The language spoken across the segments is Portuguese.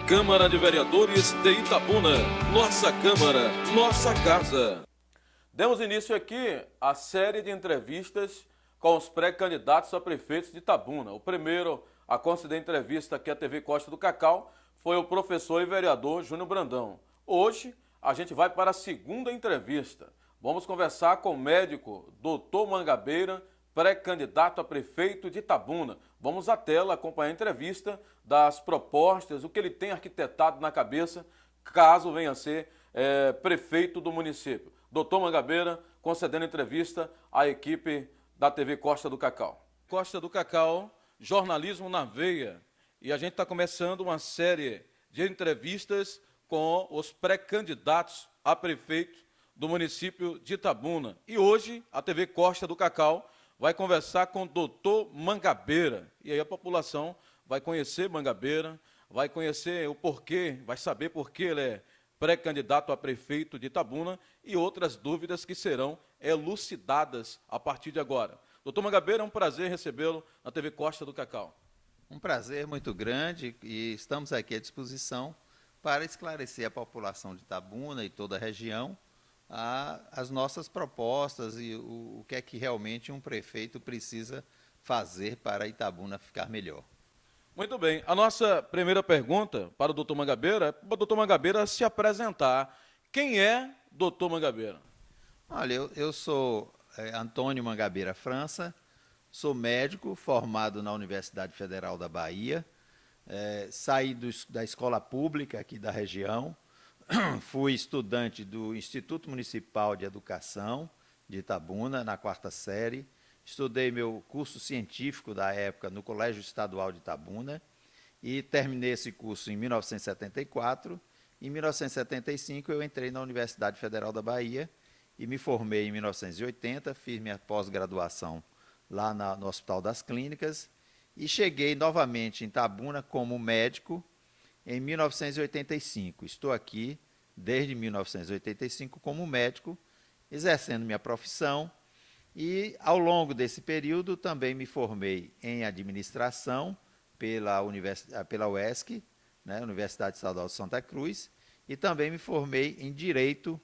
Câmara de Vereadores de Itabuna. Nossa Câmara, nossa casa. Demos início aqui à série de entrevistas com os pré-candidatos a prefeitos de Itabuna. O primeiro a conceder entrevista aqui à TV Costa do Cacau foi o professor e vereador Júnior Brandão. Hoje, a gente vai para a segunda entrevista. Vamos conversar com o médico Dr. Mangabeira, pré-candidato a prefeito de Itabuna. Vamos à tela acompanhar a entrevista das propostas, o que ele tem arquitetado na cabeça, caso venha a ser prefeito do município. Dr. Mangabeira concedendo entrevista à equipe da TV Costa do Cacau. Costa do Cacau, jornalismo na veia. E a gente está começando uma série de entrevistas com os pré-candidatos a prefeito do município de Itabuna. E hoje a TV Costa do Cacau vai conversar com o Dr. Mangabeira. E aí a população vai conhecer Mangabeira, vai conhecer o porquê, vai saber por que ele é pré-candidato a prefeito de Itabuna e outras dúvidas que serão elucidadas a partir de agora. Dr. Mangabeira, é um prazer recebê-lo na TV Costa do Cacau. Um prazer muito grande e estamos aqui à disposição para esclarecer a população de Itabuna e toda a região as nossas propostas e o que é que realmente um prefeito precisa fazer para Itabuna ficar melhor. Muito bem. A nossa primeira pergunta para o Dr. Mangabeira é para o Dr. Mangabeira se apresentar. Quem é Dr. Mangabeira? Olha, eu sou Antônio Mangabeira França, sou médico formado na Universidade Federal da Bahia, saí da escola pública aqui da região, fui estudante do Instituto Municipal de Educação de Itabuna, na 4ª série, estudei meu curso científico da época no Colégio Estadual de Itabuna e terminei esse curso em 1974. Em 1975 eu entrei na Universidade Federal da Bahia e me formei em 1980, fiz minha pós-graduação lá no Hospital das Clínicas e cheguei novamente em Itabuna como médico em 1985. Estou aqui desde 1985 como médico, exercendo minha profissão e, ao longo desse período, também me formei em administração pela UESC, né, Universidade Estadual de Santa Cruz, e também me formei em Direito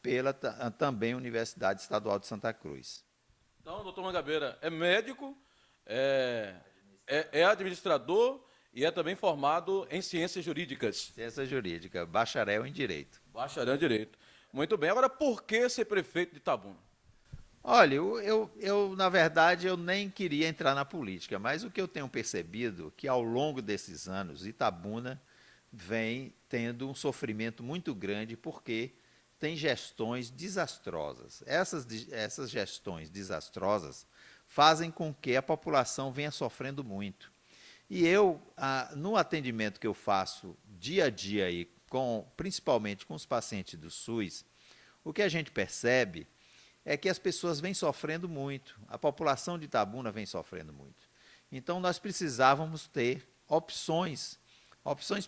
pela também Universidade Estadual de Santa Cruz. Então, doutor Mangabeira é médico, é administrador e é também formado em Ciências Jurídicas. Ciência Jurídica, bacharel em Direito. Bacharel em Direito. Muito bem. Agora, por que ser prefeito de Itabuna? Olha, na verdade, eu nem queria entrar na política, mas o que eu tenho percebido é que, ao longo desses anos, Itabuna vem tendo um sofrimento muito grande porque tem gestões desastrosas. Essas gestões desastrosas fazem com que a população venha sofrendo muito. E eu, no atendimento que eu faço dia a dia, aí, principalmente com os pacientes do SUS, o que a gente percebe é que as pessoas vêm sofrendo muito, a população de Itabuna vem sofrendo muito. Então, nós precisávamos ter opções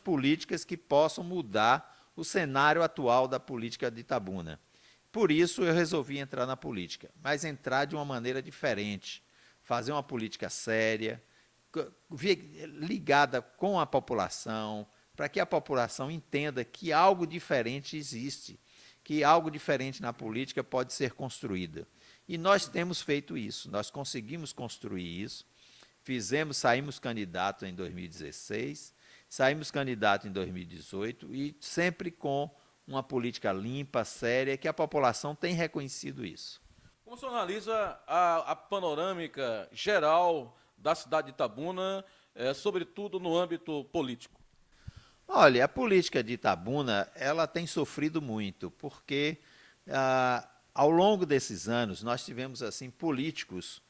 políticas que possam mudar o cenário atual da política de Itabuna. Por isso, eu resolvi entrar na política, mas entrar de uma maneira diferente, fazer uma política séria, ligada com a população, para que a população entenda que algo diferente existe, que algo diferente na política pode ser construída. E nós temos feito isso, nós conseguimos construir isso, saímos candidato em 2016, saímos candidato em 2018 e sempre com uma política limpa, séria, que a população tem reconhecido isso. Como o senhor analisa a panorâmica geral da cidade de Itabuna, sobretudo no âmbito político? Olha, a política de Itabuna, ela tem sofrido muito, porque ao longo desses anos nós tivemos assim políticos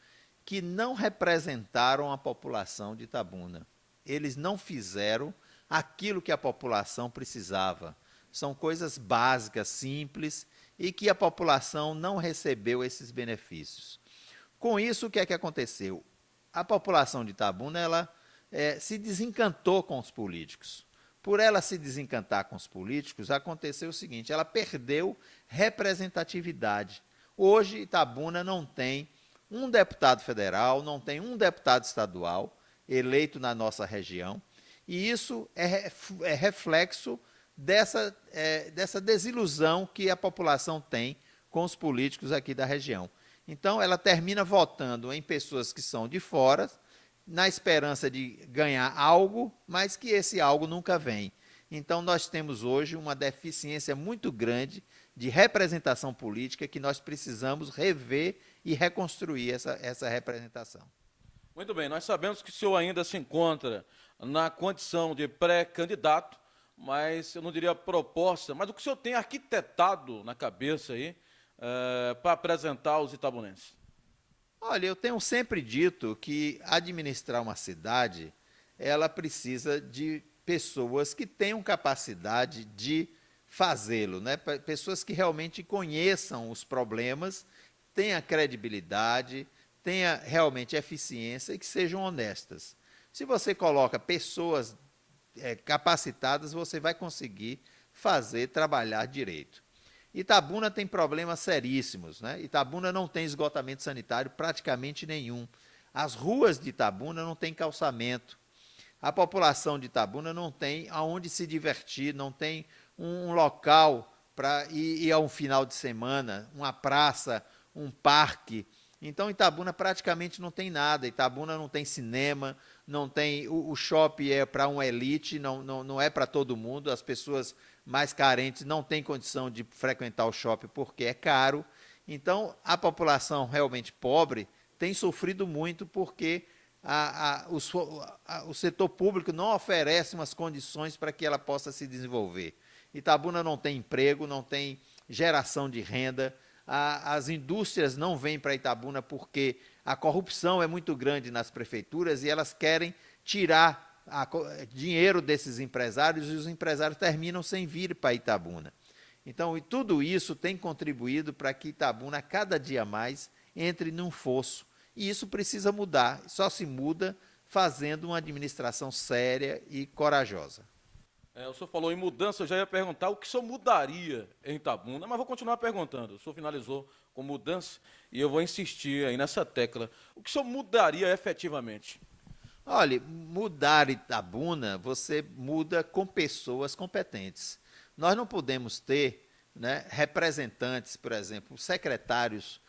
que não representaram a população de Itabuna. Eles não fizeram aquilo que a população precisava. São coisas básicas, simples, e que a população não recebeu esses benefícios. Com isso, o que é que aconteceu? A população de Itabuna se desencantou com os políticos. Por ela se desencantar com os políticos, aconteceu o seguinte, ela perdeu representatividade. Hoje, Itabuna não tem um deputado federal, não tem um deputado estadual eleito na nossa região, E isso é reflexo dessa desilusão que a população tem com os políticos aqui da região. Então, ela termina votando em pessoas que são de fora, na esperança de ganhar algo, mas que esse algo nunca vem. Então, nós temos hoje uma deficiência muito grande de representação política que nós precisamos rever e reconstruir essa representação. Muito bem, nós sabemos que o senhor ainda se encontra na condição de pré-candidato, mas eu não diria proposta, mas o que o senhor tem arquitetado na cabeça aí para apresentar aos itabunenses? Olha, eu tenho sempre dito que administrar uma cidade, ela precisa de pessoas que tenham capacidade de fazê-lo, né? Pessoas que realmente conheçam os problemas, tenham credibilidade, tenha realmente eficiência e que sejam honestas. Se você coloca pessoas capacitadas, você vai conseguir trabalhar direito. Itabuna tem problemas seríssimos, né? Itabuna não tem esgotamento sanitário praticamente nenhum. As ruas de Itabuna não têm calçamento. A população de Itabuna não tem aonde se divertir, não tem um local para ir ao final de semana, uma praça, um parque. Então, Itabuna praticamente não tem nada. Itabuna não tem cinema, não tem o shopping é para uma elite, não é para todo mundo. As pessoas mais carentes não têm condição de frequentar o shopping porque é caro. Então, a população realmente pobre tem sofrido muito porque o setor público não oferece umas condições para que ela possa se desenvolver. Itabuna não tem emprego, não tem geração de renda. As indústrias não vêm para Itabuna porque a corrupção é muito grande nas prefeituras e elas querem tirar dinheiro desses empresários e os empresários terminam sem vir para Itabuna. Então, tudo isso tem contribuído para que Itabuna, cada dia mais, entre num fosso. E isso precisa mudar, só se muda fazendo uma administração séria e corajosa. O senhor falou em mudança, eu já ia perguntar o que o senhor mudaria em Itabuna, mas vou continuar perguntando. O senhor finalizou com mudança e eu vou insistir aí nessa tecla. O que o senhor mudaria efetivamente? Olha, mudar Itabuna, você muda com pessoas competentes. Nós não podemos ter, né, representantes, por exemplo, secretários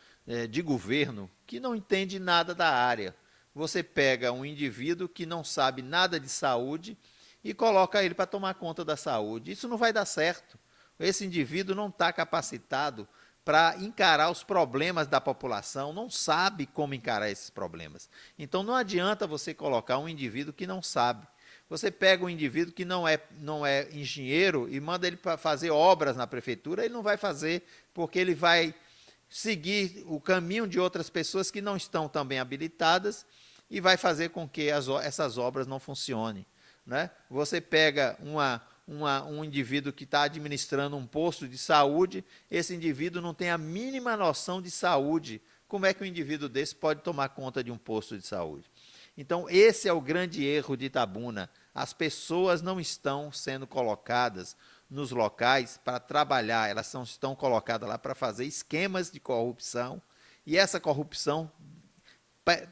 de governo que não entendem nada da área. Você pega um indivíduo que não sabe nada de saúde e coloca ele para tomar conta da saúde. Isso não vai dar certo. Esse indivíduo não está capacitado para encarar os problemas da população, não sabe como encarar esses problemas. Então, não adianta você colocar um indivíduo que não sabe. Você pega um indivíduo que não é engenheiro e manda ele para fazer obras na prefeitura, ele não vai fazer, porque ele vai seguir o caminho de outras pessoas que não estão também habilitadas e vai fazer com que essas obras não funcionem, né? Você pega um indivíduo que está administrando um posto de saúde, esse indivíduo não tem a mínima noção de saúde. Como é que um indivíduo desse pode tomar conta de um posto de saúde? Então, esse é o grande erro de Itabuna. As pessoas não estão sendo colocadas nos locais para trabalhar, elas estão colocadas lá para fazer esquemas de corrupção, e essa corrupção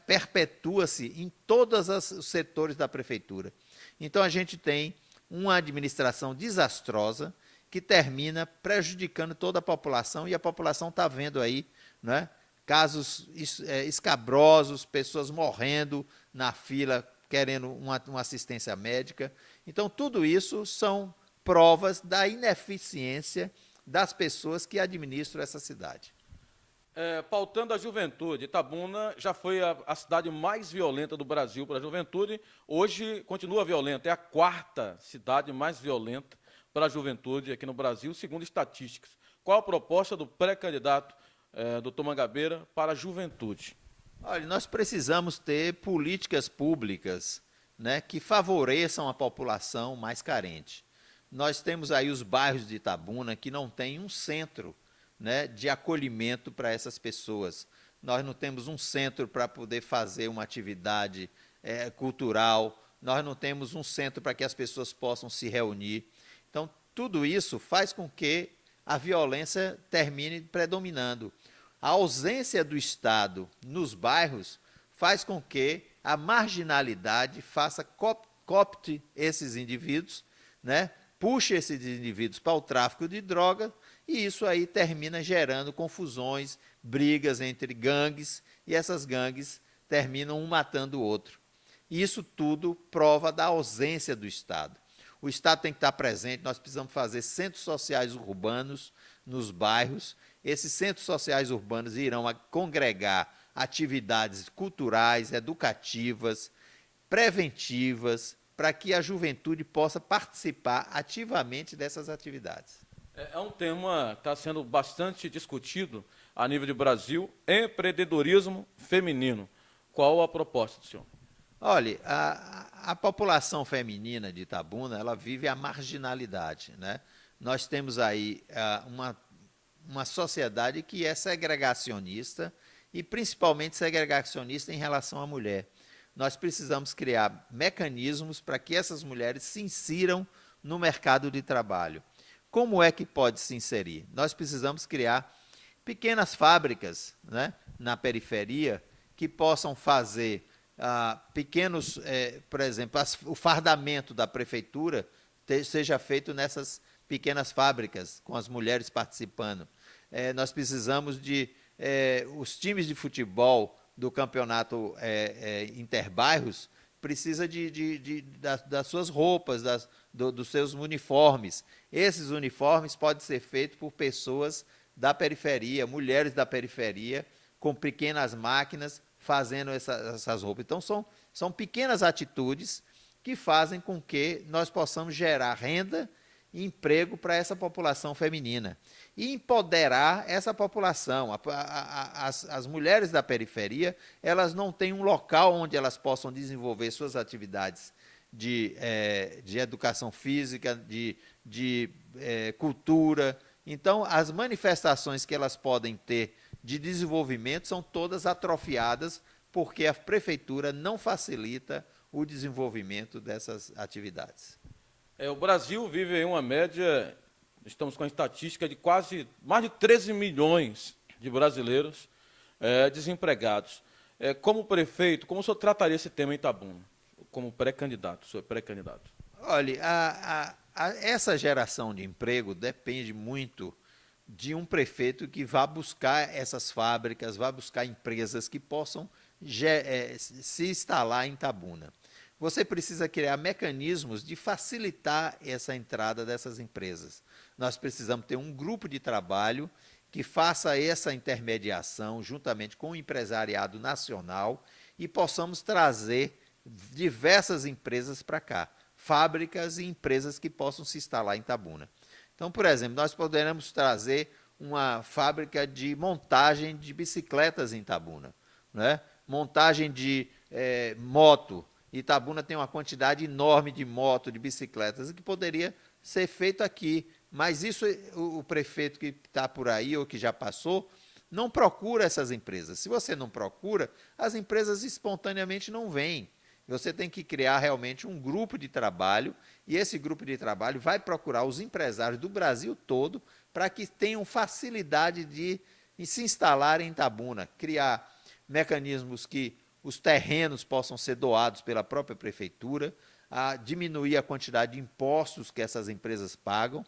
perpetua-se em todos os setores da prefeitura. Então, a gente tem uma administração desastrosa que termina prejudicando toda a população, e a população está vendo aí, né, casos escabrosos, pessoas morrendo na fila querendo uma assistência médica. Então, tudo isso são provas da ineficiência das pessoas que administram essa cidade. Pautando a juventude, Itabuna já foi a cidade mais violenta do Brasil para a juventude, hoje continua violenta, é a quarta cidade mais violenta para a juventude aqui no Brasil, segundo estatísticas. Qual a proposta do pré-candidato Dr. Mangabeira para a juventude? Olha, nós precisamos ter políticas públicas, né, que favoreçam a população mais carente. Nós temos aí os bairros de Itabuna que não tem um centro, né, de acolhimento para essas pessoas. Nós não temos um centro para poder fazer uma atividade cultural, nós não temos um centro para que as pessoas possam se reunir. Então, tudo isso faz com que a violência termine predominando. A ausência do Estado nos bairros faz com que a marginalidade faça copte esses indivíduos, né? Puxe esses indivíduos para o tráfico de drogas, e isso aí termina gerando confusões, brigas entre gangues, e essas gangues terminam um matando o outro. Isso tudo prova da ausência do Estado. O Estado tem que estar presente, nós precisamos fazer centros sociais urbanos nos bairros. Esses centros sociais urbanos irão congregar atividades culturais, educativas, preventivas, para que a juventude possa participar ativamente dessas atividades. É um tema que está sendo bastante discutido a nível de Brasil, empreendedorismo feminino. Qual a proposta do senhor? Olha, a população feminina de Itabuna, ela vive a marginalidade, né? Nós temos aí uma sociedade que é segregacionista, e principalmente segregacionista em relação à mulher. Nós precisamos criar mecanismos para que essas mulheres se insiram no mercado de trabalho. Como é que pode se inserir? Nós precisamos criar pequenas fábricas, né, na periferia, que possam fazer pequenos, por exemplo, o fardamento da prefeitura seja feito nessas pequenas fábricas, com as mulheres participando. Nós precisamos de os times de futebol do campeonato interbairros precisa das suas roupas, dos seus uniformes. Esses uniformes podem ser feitos por pessoas da periferia, mulheres da periferia, com pequenas máquinas, fazendo essas roupas. Então, são pequenas atitudes que fazem com que nós possamos gerar renda e emprego para essa população feminina e empoderar essa população. As mulheres da periferia, elas não têm um local onde elas possam desenvolver suas atividades de educação física, de cultura. Então, as manifestações que elas podem ter de desenvolvimento são todas atrofiadas porque a prefeitura não facilita o desenvolvimento dessas atividades. O Brasil vive em uma média, estamos com a estatística de mais de 13 milhões de brasileiros desempregados. Como prefeito, como o senhor trataria esse tema em Itabuna, como pré-candidato, senhor pré-candidato? Olha, essa geração de emprego depende muito de um prefeito que vá buscar essas fábricas, vá buscar empresas que possam se instalar em Itabuna. Você precisa criar mecanismos de facilitar essa entrada dessas empresas. Nós precisamos ter um grupo de trabalho que faça essa intermediação juntamente com o empresariado nacional e possamos trazer diversas empresas para cá, fábricas e empresas que possam se instalar em Itabuna. Então, por exemplo, nós poderemos trazer uma fábrica de montagem de bicicletas em Itabuna, né? Montagem de moto. Itabuna tem uma quantidade enorme de motos, de bicicletas, que poderia ser feito aqui. Mas isso o prefeito que está por aí ou que já passou não procura essas empresas. Se você não procura, as empresas espontaneamente não vêm. Você tem que criar realmente um grupo de trabalho, e esse grupo de trabalho vai procurar os empresários do Brasil todo para que tenham facilidade de se instalar em Itabuna, criar mecanismos que os terrenos possam ser doados pela própria prefeitura, a diminuir a quantidade de impostos que essas empresas pagam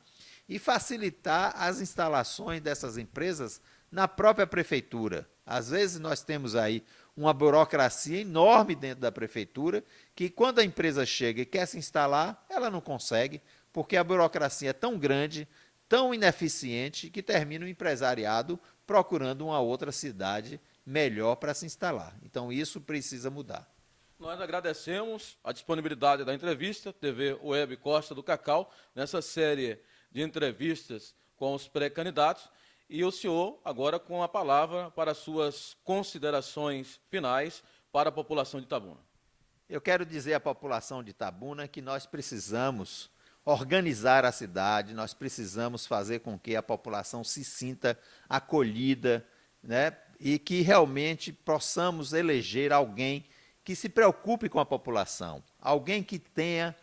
e facilitar as instalações dessas empresas na própria prefeitura. Às vezes nós temos aí uma burocracia enorme dentro da prefeitura, que quando a empresa chega e quer se instalar, ela não consegue, porque a burocracia é tão grande, tão ineficiente, que termina o empresariado procurando uma outra cidade melhor para se instalar. Então, isso precisa mudar. Nós agradecemos a disponibilidade da entrevista, TV Web Costa do Cacau, nessa série de entrevistas com os pré-candidatos, e o senhor agora com a palavra para suas considerações finais para a população de Itabuna. Eu quero dizer à população de Itabuna que nós precisamos organizar a cidade, nós precisamos fazer com que a população se sinta acolhida, né? E que realmente possamos eleger alguém que se preocupe com a população, alguém que tenha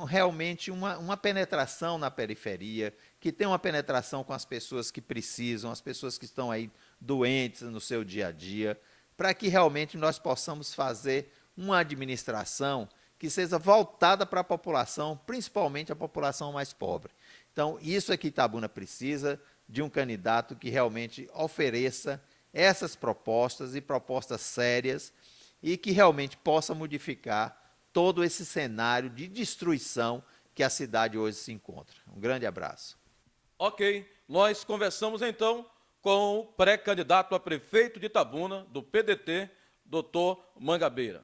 realmente uma penetração na periferia, que tenha uma penetração com as pessoas que precisam, as pessoas que estão aí doentes no seu dia a dia, para que realmente nós possamos fazer uma administração que seja voltada para a população, principalmente a população mais pobre. Então, isso é que Itabuna precisa, de um candidato que realmente ofereça essas propostas e propostas sérias e que realmente possa modificar todo esse cenário de destruição que a cidade hoje se encontra. Um grande abraço. Ok, nós conversamos então com o pré-candidato a prefeito de Itabuna, do PDT, Dr. Mangabeira.